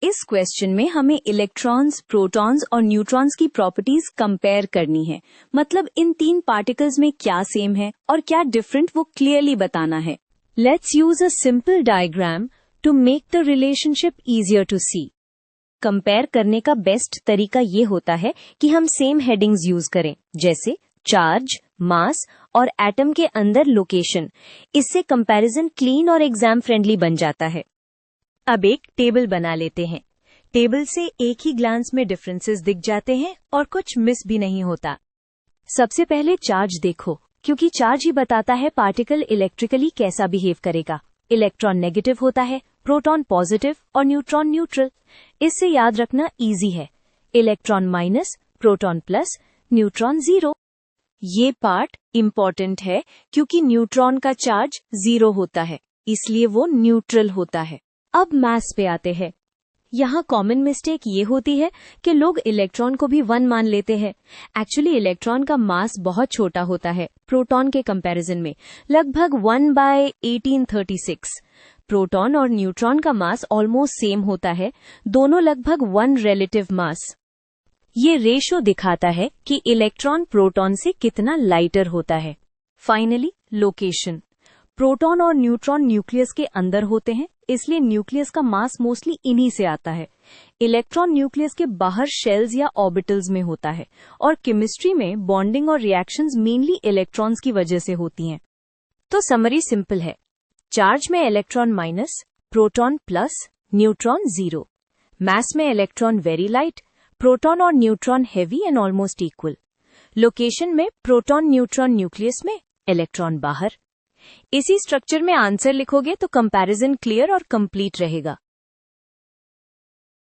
इस क्वेश्चन में हमें इलेक्ट्रॉन्स, प्रोटॉन्स और न्यूट्रॉन्स की प्रॉपर्टीज कंपेयर करनी है। मतलब इन तीन पार्टिकल्स में क्या सेम है और क्या डिफरेंट, वो क्लियरली बताना है। Let's use a simple diagram to make the relationship easier to see. Compare करने का बेस्ट तरीका ये होता है कि हम सेम हेडिंग्स यूज करें, जैसे चार्ज, मास और एटम के अंदर लोकेशन। इससे कंपैरिजन क्लीन और एग्जाम फ्रेंडली बन जाता है। अब एक टेबल बना लेते हैं। टेबल से एक ही ग्लांस में डिफरेंसेस दिख जाते हैं और कुछ मिस भी नहीं होता। सबसे पहले चार्ज देखो, क्योंकि चार्ज ही बताता है पार्टिकल इलेक्ट्रिकली कैसा बिहेव करेगा। इलेक्ट्रॉन नेगेटिव होता है, प्रोटॉन पॉजिटिव और न्यूट्रॉन न्यूट्रल। इससे याद रखना इजी है। Electron minus, proton plus, neutron zero. ये पार्ट इम्पॉर्टेंट है क्योंकि न्यूट्रॉन का चार्ज जीरो होता है, इसलिए वो न्यूट्रल होता है। अब मास पे आते हैं। यहाँ कॉमन मिस्टेक ये होती है कि लोग इलेक्ट्रॉन को भी 1 मान लेते हैं। एक्चुअली इलेक्ट्रॉन का मास बहुत छोटा होता है प्रोटॉन के कंपैरिजन में, लगभग 1/1836। प्रोटॉन और न्यूट्रॉन का मास ऑलमोस्ट सेम होता है, दोनों लगभग 1 रिलेटिव मास। ये रेशो दिखाता है कि इलेक्ट्रॉन प्रोटॉन से कितना लाइटर होता है। Finally location. प्रोटॉन और न्यूट्रॉन न्यूक्लियस के अंदर होते हैं, इसलिए न्यूक्लियस का मास मोस्टली इन्हीं से आता है। इलेक्ट्रॉन न्यूक्लियस के बाहर शेल्स या ऑर्बिटल्स में होता है और केमिस्ट्री में बॉन्डिंग और रिएक्शंस मेनली इलेक्ट्रॉन्स की वजह से होती हैं। तो समरी सिंपल है। चार्ज में electron minus, proton plus, neutron zero. Mass में इलेक्ट्रॉन वेरी लाइट, प्रोटॉन और neutron heavy and almost equal. Location में प्रोटॉन न्यूट्रॉन न्यूक्लियस में, इलेक्ट्रॉन बाहर। इसी स्ट्रक्चर में आंसर लिखोगे तो कंपैरिजन क्लियर और कंप्लीट रहेगा।